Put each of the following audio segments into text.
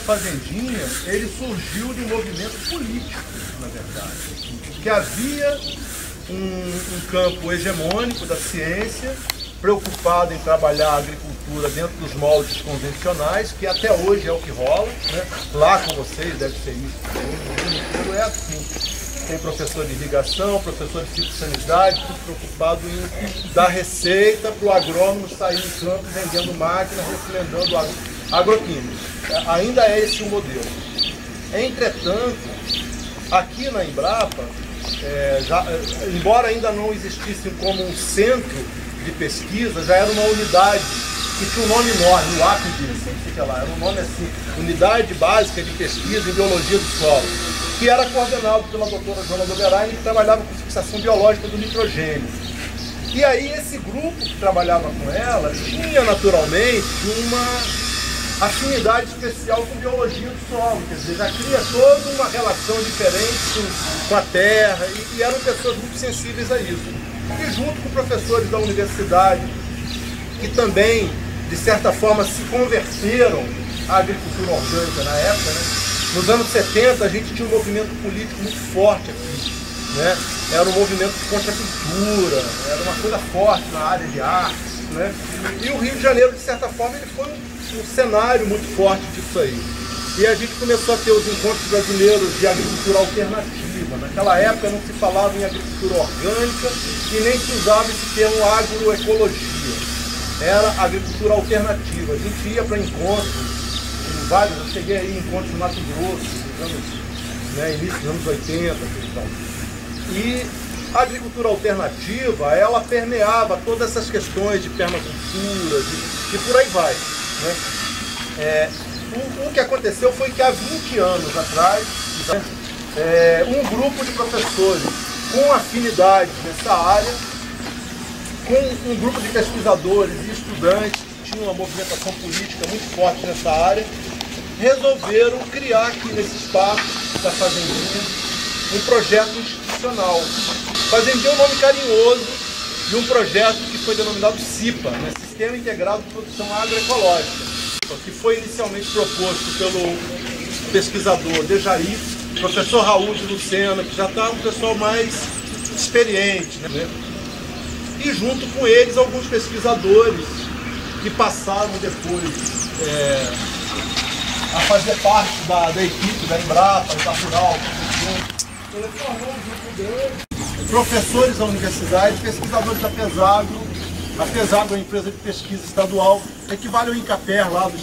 Fazendinha, ele surgiu de um movimento político, na verdade. Que havia um campo hegemônico da ciência, preocupado em trabalhar a agricultura dentro dos moldes convencionais, que até hoje é o que rola, né? Lá com vocês deve ser isso. O mundo inteiro é assim. Tem professor de irrigação, professor de fitossanidade, tudo preocupado em dar receita para o agrônomo sair no campo vendendo máquinas, recomendando agroquímicos. Ainda é esse o modelo. Entretanto, aqui na Embrapa, embora ainda não existisse como um centro de pesquisa, já era uma unidade que tinha um nome enorme, o APBIS, não sei o que lá, era um nome assim, Unidade Básica de Pesquisa em Biologia do Solo, que era coordenado pela doutora Joana Doberain, que trabalhava com fixação biológica do nitrogênio. E aí esse grupo que trabalhava com ela tinha naturalmente uma afinidade especial com biologia do solo, quer dizer, já cria toda uma relação diferente com a terra, e eram pessoas muito sensíveis a isso. E junto com professores da universidade, que também, de certa forma, se converteram à agricultura orgânica na época, né? Nos anos 70 a gente tinha um movimento político muito forte aqui, né? Era um movimento contra a cultura, era uma coisa forte na área de arte, né? E o Rio de Janeiro, de certa forma, ele foi um cenário muito forte disso aí. E a gente começou a ter os encontros brasileiros de agricultura alternativa. Naquela época não se falava em agricultura orgânica e nem se usava esse termo agroecologia. Era agricultura alternativa. A gente ia para encontros, vários, eu cheguei aí em encontros no Mato Grosso, início dos anos 80, e a agricultura alternativa, ela permeava todas essas questões de permacultura, e por aí vai, né? O que aconteceu foi que há 20 anos atrás, um grupo de professores com afinidade nessa área, com um grupo de pesquisadores e estudantes que tinham uma movimentação política muito forte nessa área, resolveram criar aqui nesse espaço da Fazendinha um projeto institucional. Fazendinha é um nome carinhoso de um projeto que foi denominado SIPA, né? Sistema Integrado de Produção Agroecológica, que foi inicialmente proposto pelo pesquisador Dejaí, professor Raul de Lucena, que já está um pessoal mais experiente, né? E junto com eles alguns pesquisadores que passaram depois a fazer parte da equipe da Embrapa, da Rural, ele formou um grupo grande, professores da universidade, pesquisadores da Pesagro. A Pesagro é uma empresa de pesquisa estadual, equivale ao Incaper lá do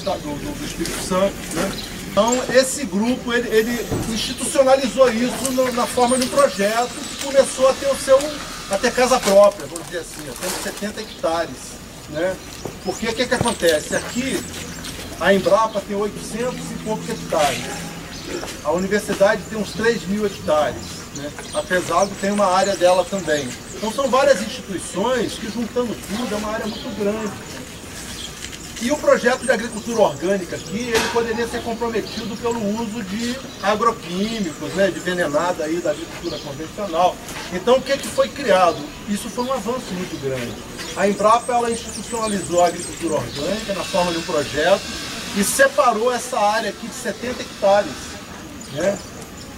Espírito Santo, né? Então esse grupo ele institucionalizou isso na forma de um projeto que começou a ter a ter casa própria, vamos dizer assim, temos 70 hectares, né? Porque o que acontece? Aqui a Embrapa tem 800 e poucos hectares, a universidade tem uns 3.000 hectares, né? A Pesagro tem uma área dela também. Então são várias instituições que, juntando tudo, é uma área muito grande. E o projeto de agricultura orgânica aqui, ele poderia ser comprometido pelo uso de agroquímicos, né, de venenada aí da agricultura convencional. Então o que foi criado? Isso foi um avanço muito grande. A Embrapa, ela institucionalizou a agricultura orgânica na forma de um projeto e separou essa área aqui de 70 hectares, né?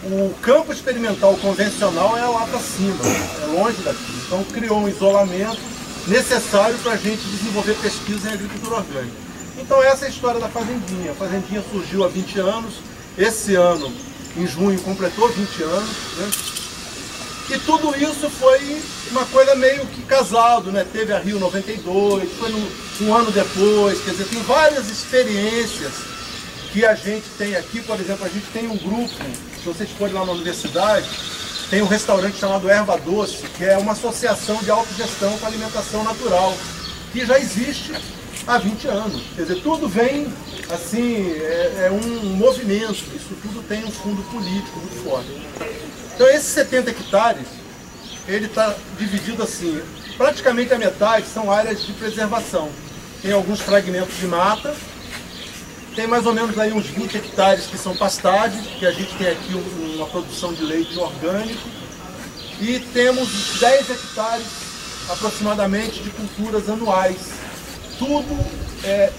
O campo experimental convencional é lá para cima, é longe daqui. Então criou um isolamento necessário para a gente desenvolver pesquisa em agricultura orgânica. Então essa é a história da Fazendinha. A Fazendinha surgiu há 20 anos, esse ano, em junho, completou 20 anos, né? E tudo isso foi uma coisa meio que casado, né? Teve a Rio 92, foi um ano depois, quer dizer, tem várias experiências que a gente tem aqui. Por exemplo, a gente tem um grupo, se vocês forem lá na universidade, tem um restaurante chamado Erva Doce, que é uma associação de autogestão com alimentação natural, que já existe há 20 anos. Quer dizer, tudo vem, assim, é um movimento, isso tudo tem um fundo político muito forte. Então esses 70 hectares, ele está dividido assim, praticamente a metade são áreas de preservação. Tem alguns fragmentos de mata, tem mais ou menos aí uns 20 hectares que são pastagem, que a gente tem aqui uma produção de leite orgânico, e temos 10 hectares aproximadamente de culturas anuais. Tudo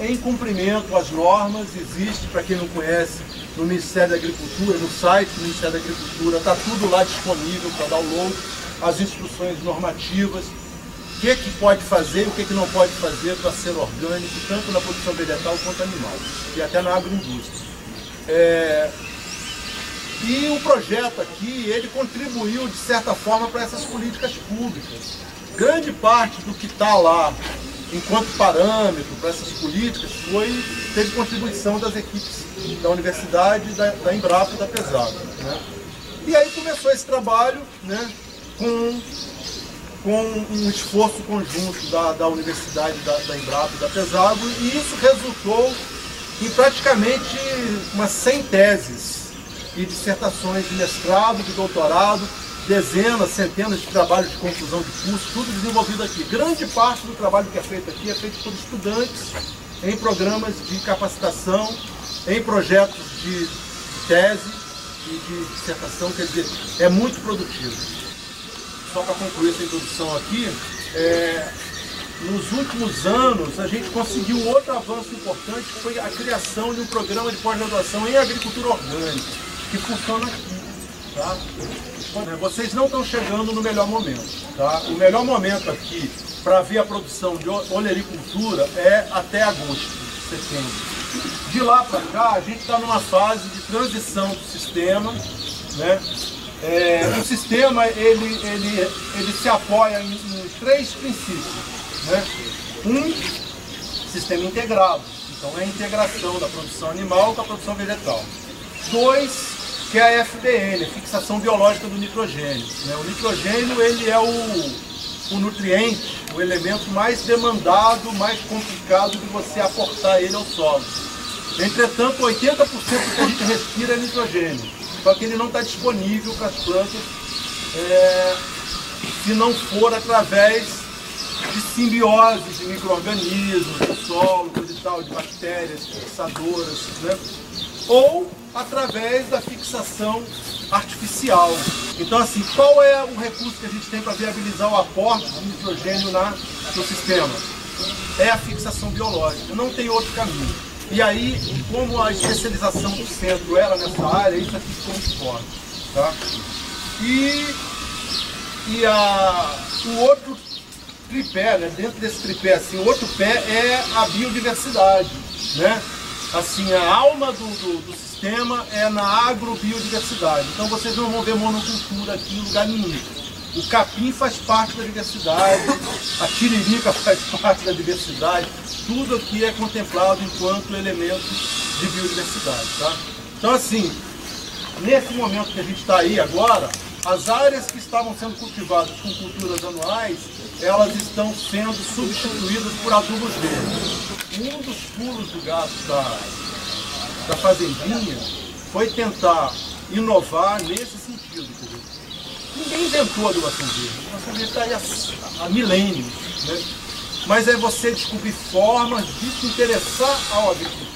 em cumprimento às normas. Existe, para quem não conhece, no Ministério da Agricultura, no site do Ministério da Agricultura, está tudo lá disponível para download, as instruções normativas, o que pode fazer e o que não pode fazer para ser orgânico, tanto na produção vegetal quanto animal, e até na agroindústria. E o projeto aqui, ele contribuiu, de certa forma, para essas políticas públicas. Grande parte do que está lá, enquanto parâmetro para essas políticas, teve contribuição das equipes da Universidade, da Embrapa e da Pesagro, né? E aí começou esse trabalho, né, com um esforço conjunto da Universidade, da Embrapa e da Pesagro, e isso resultou em praticamente umas 100 teses e dissertações de mestrado, de doutorado, dezenas, centenas de trabalhos de conclusão de curso, tudo desenvolvido aqui. Grande parte do trabalho que é feito aqui é feito por estudantes em programas de capacitação, em projetos de tese e de dissertação, quer dizer, é muito produtivo. Só para concluir essa introdução aqui, nos últimos anos a gente conseguiu outro avanço importante, que foi a criação de um programa de pós-graduação em agricultura orgânica, que funciona aqui. Tá? Vocês não estão chegando no melhor momento. Tá? O melhor momento aqui para ver a produção de olericultura é até agosto, setembro. De lá para cá, a gente está numa fase de transição do sistema, né? O sistema ele se apoia em 3 princípios, né? Sistema integrado, então é a integração da produção animal com a produção vegetal. 2, que é a FBN, a fixação biológica do nitrogênio, né? O nitrogênio ele é o nutriente, o elemento mais demandado, mais complicado de você aportar ele ao solo. Entretanto, 80% do que a gente respira é nitrogênio, só que ele não está disponível para as plantas se não for através de simbiose de micro-organismos, do solo, coisa e tal, de bactérias, fixadoras, né? Ou através da fixação artificial. Então, assim, qual é o recurso que a gente tem para viabilizar o aporte de nitrogênio no sistema? É a fixação biológica, não tem outro caminho. E aí, como a especialização do centro era nessa área, isso aqui ficou muito forte. Tá? O outro tripé, né? Dentro desse tripé, assim, o outro pé é a biodiversidade, né? Assim, a alma do sistema é na agrobiodiversidade. Então vocês não vão ver monocultura aqui em lugar nenhum. O capim faz parte da diversidade, a tiririca faz parte da diversidade, tudo aqui é contemplado enquanto elemento de biodiversidade. Tá? Então, assim, nesse momento que a gente está aí agora, as áreas que estavam sendo cultivadas com culturas anuais, elas estão sendo substituídas por adubos verdes. Um dos pulos do gato da fazendinha foi tentar inovar nesse sentido. Ninguém inventou a adubação verde. A adubação verde está aí há milênios, né? Mas é você descobrir formas de se interessar ao agricultor.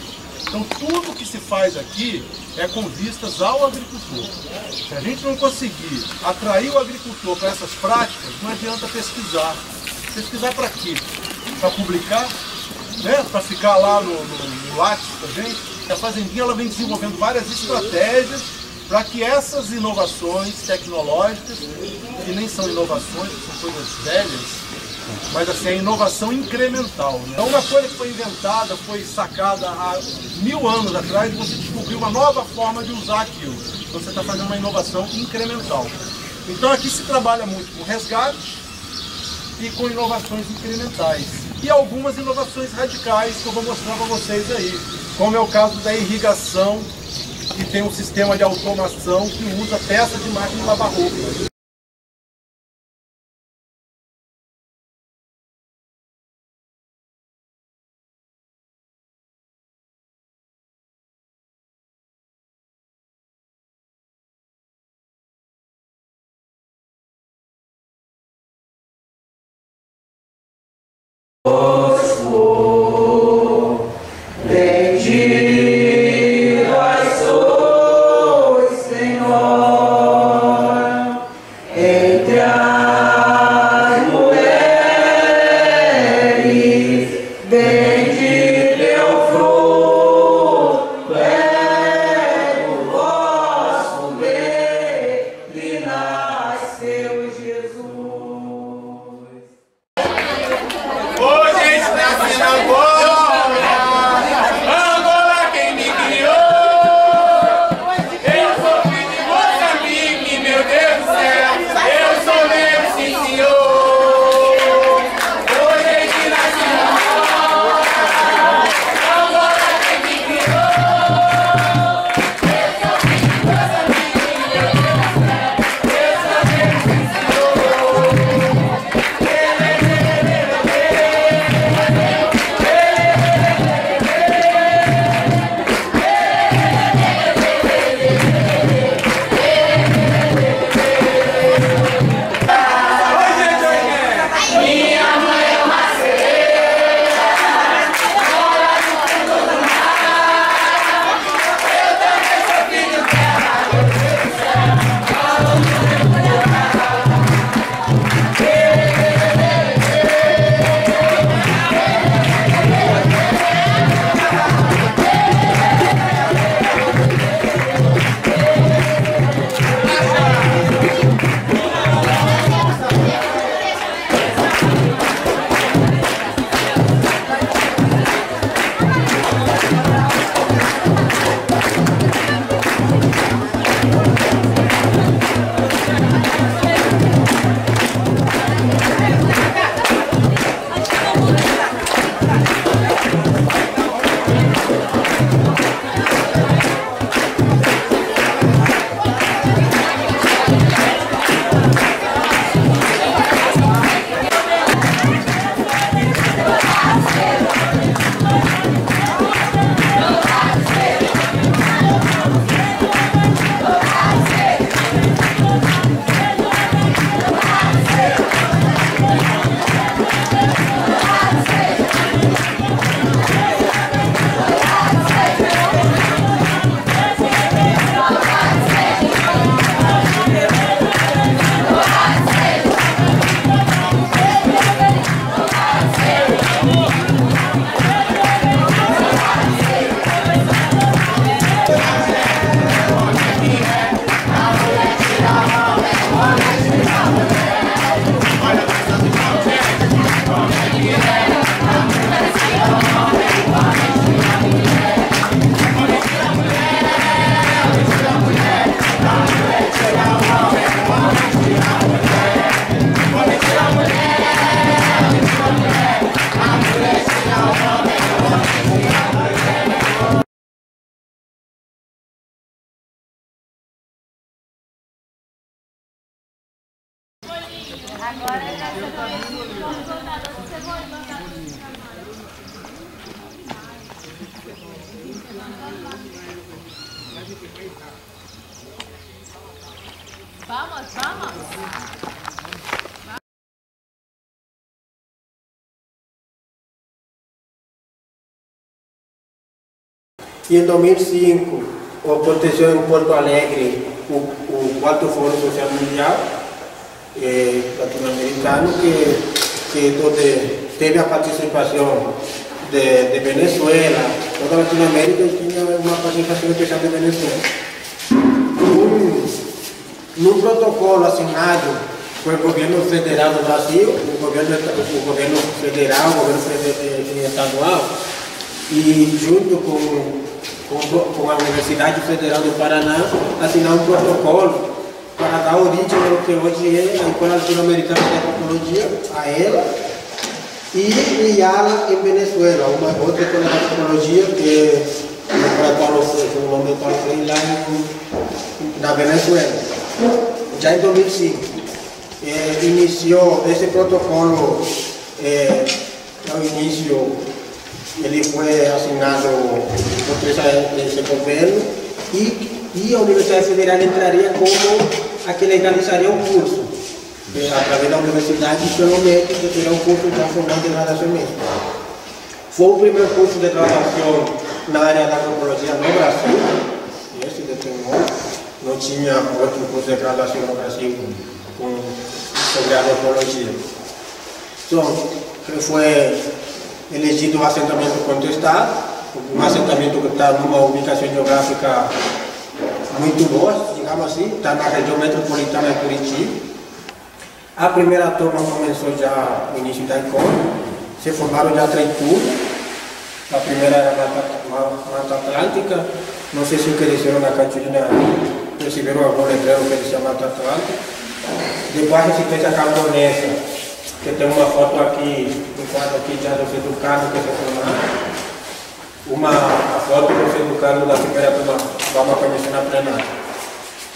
Então tudo que se faz aqui é com vistas ao agricultor. Se a gente não conseguir atrair o agricultor para essas práticas, não adianta pesquisar. Pesquisar para quê? Para publicar? Né? Para ficar lá no lápis da gente? A fazendinha ela vem desenvolvendo várias estratégias para que essas inovações tecnológicas, que nem são inovações, são coisas velhas, mas assim, a inovação incremental. Né? Então uma coisa que foi inventada, foi sacada há 1000 anos atrás, você descobriu uma nova forma de usar aquilo. Então você está fazendo uma inovação incremental. Então aqui se trabalha muito com resgate e com inovações incrementais. E algumas inovações radicais que eu vou mostrar para vocês aí, como é o caso da irrigação, que tem um sistema de automação que usa peças de máquina de lavar roupa. Entre as mulheres, bendito. Agora ele vai ser o contador do Cebolinha. Vamos, vamos. E em 2005, aconteceu em Porto Alegre o 4º Fórum Social Mundial latino-americano, que teve a participação de Venezuela, toda a Latinoamérica tinha uma participação especial de Venezuela. Num protocolo assinado com o governo federal do Brasil, o governo federal, o governo estadual, e junto com a Universidade Federal do Paraná, assinar um protocolo para dar origem ao que hoje é a Escola Latino-Americana de Antropologia, a ela, e IALA em Venezuela, uma outra escola de antropologia para Paulo Freire, o nome de Paulo Freire lá na Venezuela. Já em 2005, iniciou esse protocolo, ao início ele foi assinado por esse governo e a Universidade Federal entraria como a que legalizaria o curso. Através da universidade, plenamente, que terá um curso já formado de graduação mesmo. Foi o primeiro curso de graduação na área da antropologia no Brasil, esse determinou. Não tinha outro curso de graduação no Brasil sobre a antropologia. Então, foi elegido um assentamento contestado, um assentamento que está numa ubicação geográfica muito boa, digamos assim, está na região metropolitana de Curitiba. A primeira turma começou já no início da escola, se formaram já 3 turmas. A primeira era Mata Atlântica, não sei se cresceram na Catarina, perceberam algum letreiro que eles chamam Mata Atlântica. Depois a resistência camponesa, que tem uma foto aqui, um quadro aqui já do Centro Carlos, que se formaram. A foto do Centro Carlos da primeira turma, vamos conhecer na plenária.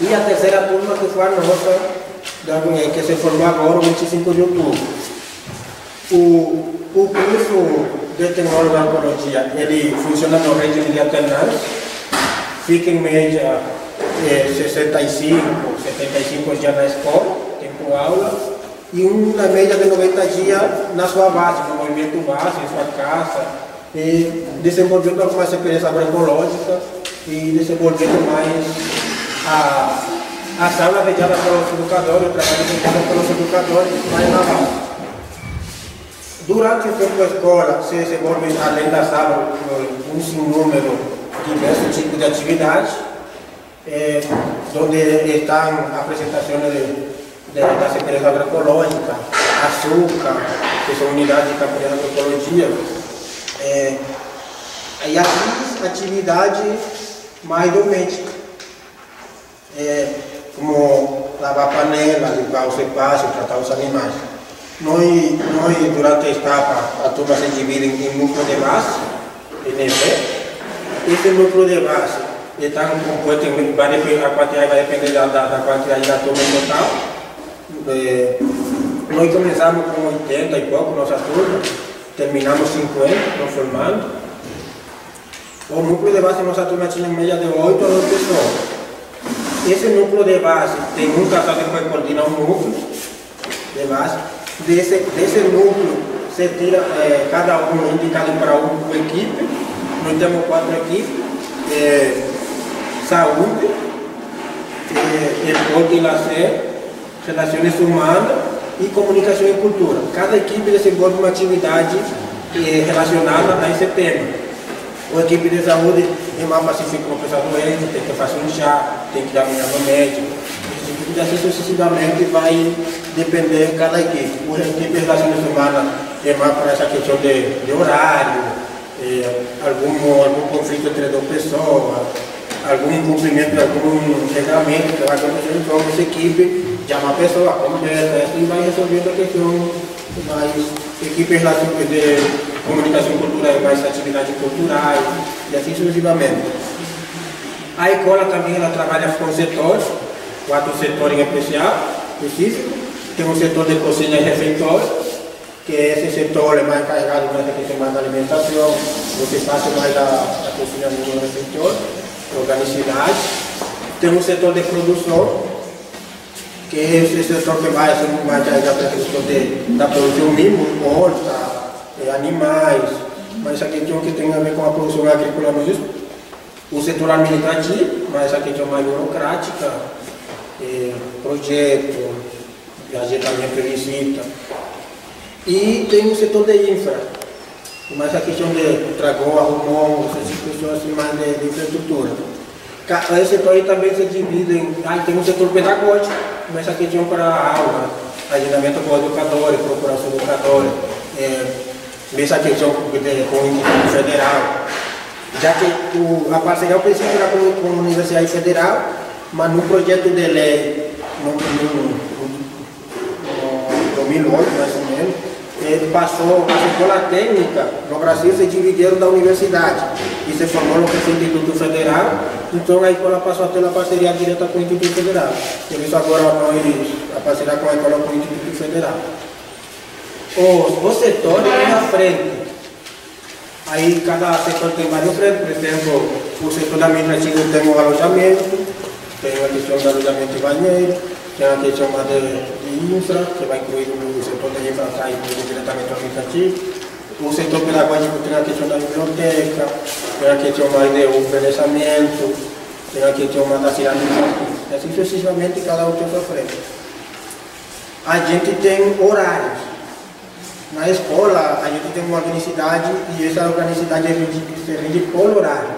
E a terceira turma, que foi a nossa, que se formou agora, 25 de outubro. O curso de tecnologia da antropologia, ele funciona no regime de alternância, fica em média 65, 75 dias na escola, tempo aula, e na média de 90 dias na sua base, no movimento base, em sua casa, e desenvolvendo algumas experiências agroecológicas e desenvolvendo mais as aulas dedicadas pelos educadores, o trabalho dedicado pelos educadores, mais na base. Durante o tempo da escola, se desenvolve, além das aulas, um sinnúmero de diversos tipos de atividades, onde estão apresentações das experiências agroecológicas, açúcar, que são unidades de campo de agroecologia, e assim atividades mais domésticas, como lavar panela, limpar os espaços, tratar os animais. Nós, durante a etapa, a turma se divide em núcleo de base, NV. Esse núcleo de base está composto, a quantidade vai depender da quantidade da turma total. Nós começamos com 80 e pouco, nossa turma, terminamos 50, nos formando. O núcleo de base, nossa turma tinha média de 8 a 9 pessoas. Esse núcleo de base tem um casal que vai coordenar um núcleo de base. Desse núcleo, se tira cada um indicado para uma equipe. Nós temos 4 equipes: saúde, esporte e lazer, relações humanas e comunicação e cultura. Cada equipe desenvolve uma atividade relacionada a esse tema. A equipe de saúde é mais pacífico com a pessoa doente, tem que fazer um chá, tem que dar no médico. E assim sucessivamente vai depender de cada equipe. A equipe de relações humanas é mais para essa questão de horário, algum conflito entre 2 pessoas, algum cumprimento de algum regulamento que vai acontecer. Então essa equipe já é uma pessoa, conversa e vai resolvendo a questão. Mais equipe de comunicação cultural, mais atividades culturais e assim sucessivamente. A escola também ela trabalha com setores, 4 setores em especial, específicos, Tem um setor de cozinha e refeitório, que esse setor é mais carregado mais a questão mais da alimentação, você faz mais a cozinha no refeitório, organicidade. Tem um setor de produção, que é esse setor que vai ser mais carregado para a questão da produção mesmo, horta, animais, mas essa questão que tem a ver com a produção agrícola mesmo. O setor administrativo, mas essa questão mais burocrática, projeto, agendamento de visita. E tem o setor de infra, mas a questão de dragão, arrumão, essas questões assim, mais de infraestrutura. Esse setor aí também se divide em. Tem um setor pedagógico, mas a questão para a aula, agendamento com educadores, procuração de educadores, mesma questão com o Instituto Federal. Já que a parceria, o princípio era com a Universidade Federal, mas no projeto de lei, no 2008, mais ou menos, ele passou, a escola técnica no Brasil se dividiram da universidade e se formou no Instituto Federal, então a escola passou a ter uma parceria direta com o Instituto Federal. Por isso agora a parceria com a escola com o Instituto Federal. Os setores na frente. Aí cada setor tem vários frentes, por exemplo, o setor administrativo tem o alojamento, tem a questão do alojamento e banheiro, tem a questão de infra, que vai incluir o setor de infra, está incluído diretamente ao administrativo. O setor pedagógico tem a questão da biblioteca, tem a questão mais de envelhecimento, tem a questão mais da cidade infantil. Assim sucessivamente, cada um tem sua frente. A gente tem horários. Na escola, a gente tem uma organicidade e essa organicidade se rende por horário.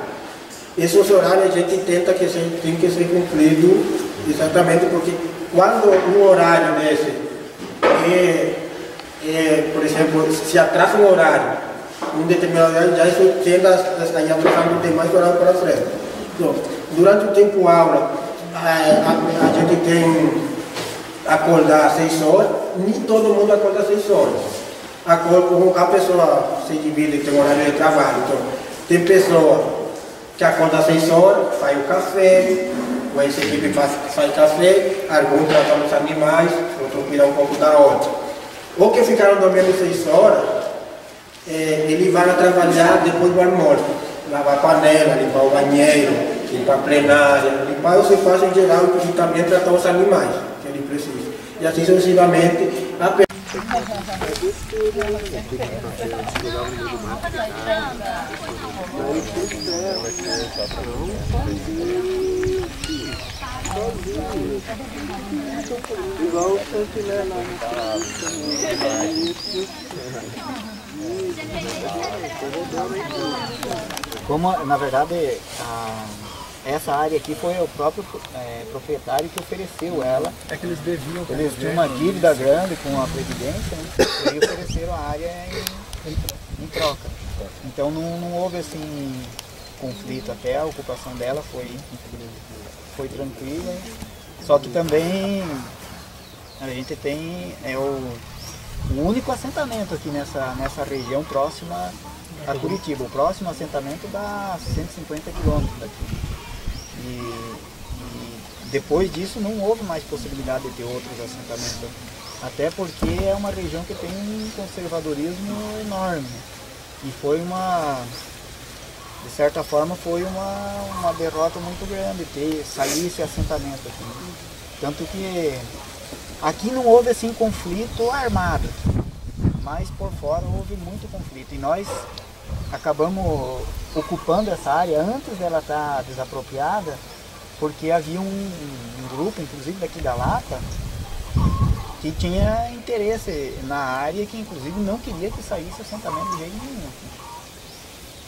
Esses horários a gente tenta que tem que ser cumprido exatamente porque quando um horário desse por exemplo, se atrasa um horário, um determinado horário, já isso tende a atrasar demais horário para frente. Então, durante o tempo aula, a gente tem acordar 6 horas, nem todo mundo acorda 6 horas. A pessoa se divide, tem um horário de trabalho, então tem pessoa que acorda às 6 horas, faz o café, ou essa equipe faz café, alguns tratam os animais, outros cuidam um pouco da horta. Ou que ficaram dormindo 6 horas, eles vão trabalhar depois do almoço, lavar a panela, limpar o banheiro, limpar a plenária, limpar os espaços em geral e também tratar os animais que eles precisam. E assim sucessivamente, igual o Santilé lá Como, na verdade, essa área aqui foi o próprio proprietário que ofereceu ela. É que eles deviam. Eles tinham uma dívida grande com a Previdência, né? E aí ofereceram a área em troca. Então não houve assim conflito, até a ocupação dela foi tranquila. Só que também a gente tem o único assentamento aqui nessa região próxima a Curitiba. O próximo assentamento dá 150 quilômetros daqui. E depois disso não houve mais possibilidade de ter outros assentamentos. Até porque é uma região que tem um conservadorismo enorme. E foi de certa forma foi uma derrota muito grande sair esse assentamento aqui. Tanto que aqui não houve assim conflito armado, mas por fora houve muito conflito. E nós acabamos ocupando essa área antes dela estar desapropriada, porque havia um grupo, inclusive daqui da Lapa, que tinha interesse na área, que inclusive não queria que saísse assentamento de jeito nenhum.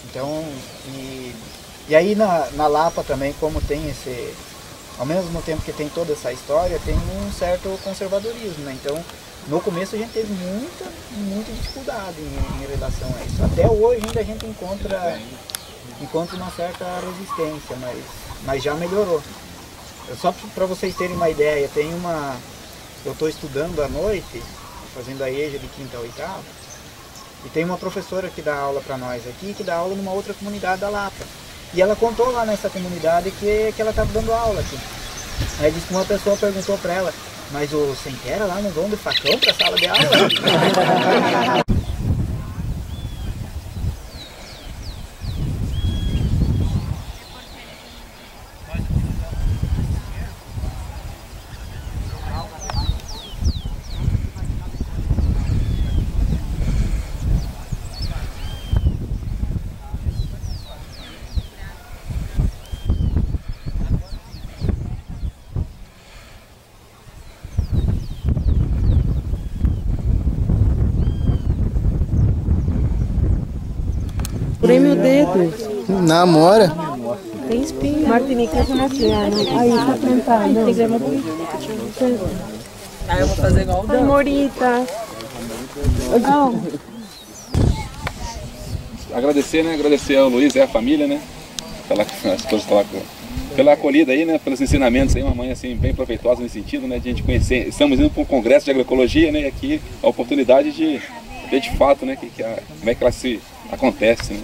Então, e aí na Lapa também, como tem ao mesmo tempo que tem toda essa história, tem um certo conservadorismo, né? Então, no começo a gente teve muita dificuldade em relação a isso. Até hoje ainda a gente encontra uma certa resistência, mas já melhorou. Só para vocês terem uma ideia, eu estou estudando à noite, fazendo a EJA de 5ª a 8ª, e tem uma professora que dá aula para nós aqui, que dá aula numa outra comunidade da Lapa. E ela contou lá nessa comunidade que ela estava dando aula aqui. Aí disse que uma pessoa perguntou para ela, Mas o Sentera lá não vão de facão pra sala de aula? Furei meu dedo. Namora? Tem espinho. Martinica nacional. Aí, tá plantado. Aí eu vou fazer igual o Dan. Morita. Agradecer, né? Agradecer ao Luiz e à família, né? As coisas pela acolhida aí, né? Pelos ensinamentos aí, uma mãe assim bem proveitosa nesse sentido, né? De a gente conhecer. Estamos indo para um congresso de agroecologia, né? E aqui a oportunidade de ver de fato, né? Como é que ela se acontece, né?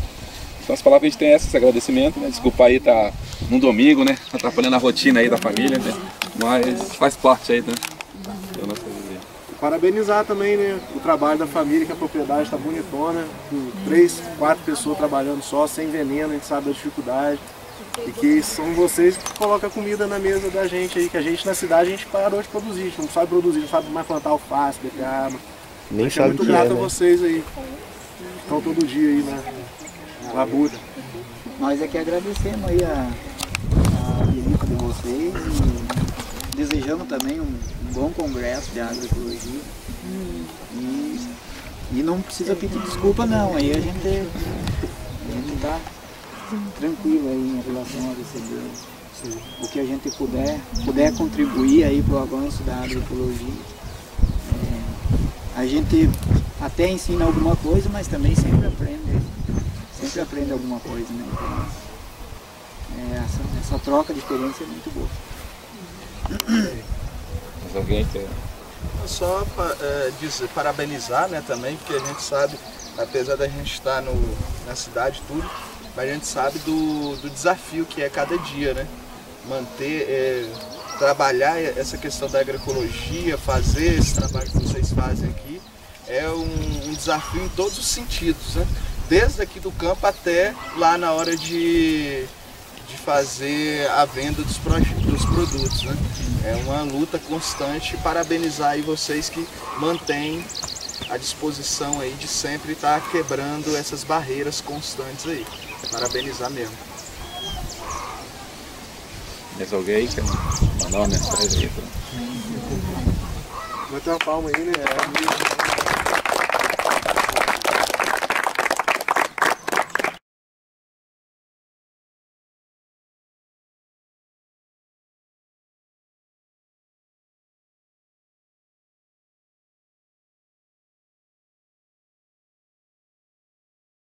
Então as palavras que a gente tem é esse agradecimento, né? Desculpa aí tá num domingo, né? Atrapalhando a rotina aí da família, né? Mas faz parte aí, né? Da nossa vida. Parabenizar também, né, o trabalho da família, que a propriedade está bonitona, com 3, 4 pessoas trabalhando só, sem veneno, a gente sabe da dificuldade. E que são vocês que colocam a comida na mesa da gente aí, que a gente na cidade a gente parou de produzir, a gente não sabe produzir, não sabe mais plantar alface, beterraba. Nem sabe muito que grato é, a né? vocês aí, estão todo dia aí na labuta. Nós é que agradecemos aí a visita de vocês e desejamos também um bom congresso de agroecologia. E não precisa pedir desculpa não, aí a gente tá tranquilo aí em relação a receber o que a gente puder contribuir aí para o avanço da agroecologia. A gente até ensina alguma coisa, mas também sempre aprende alguma coisa, né? Então, essa troca de experiência é muito boa. Mas alguém quer... Só parabenizar, né, também, porque a gente sabe, apesar da gente estar na cidade e tudo, mas a gente sabe do desafio que é cada dia, né? Manter, trabalhar essa questão da agroecologia, fazer esse trabalho que vocês fazem aqui, é um desafio em todos os sentidos, né? Desde aqui do campo até lá na hora de fazer a venda dos produtos, né? É uma luta constante. Parabenizar aí vocês que mantêm a disposição aí de sempre estar quebrando essas barreiras constantes aí. Parabenizar mesmo. Mas alguém quer mandar uma mensagem aí? Vou ter uma palma aí, né?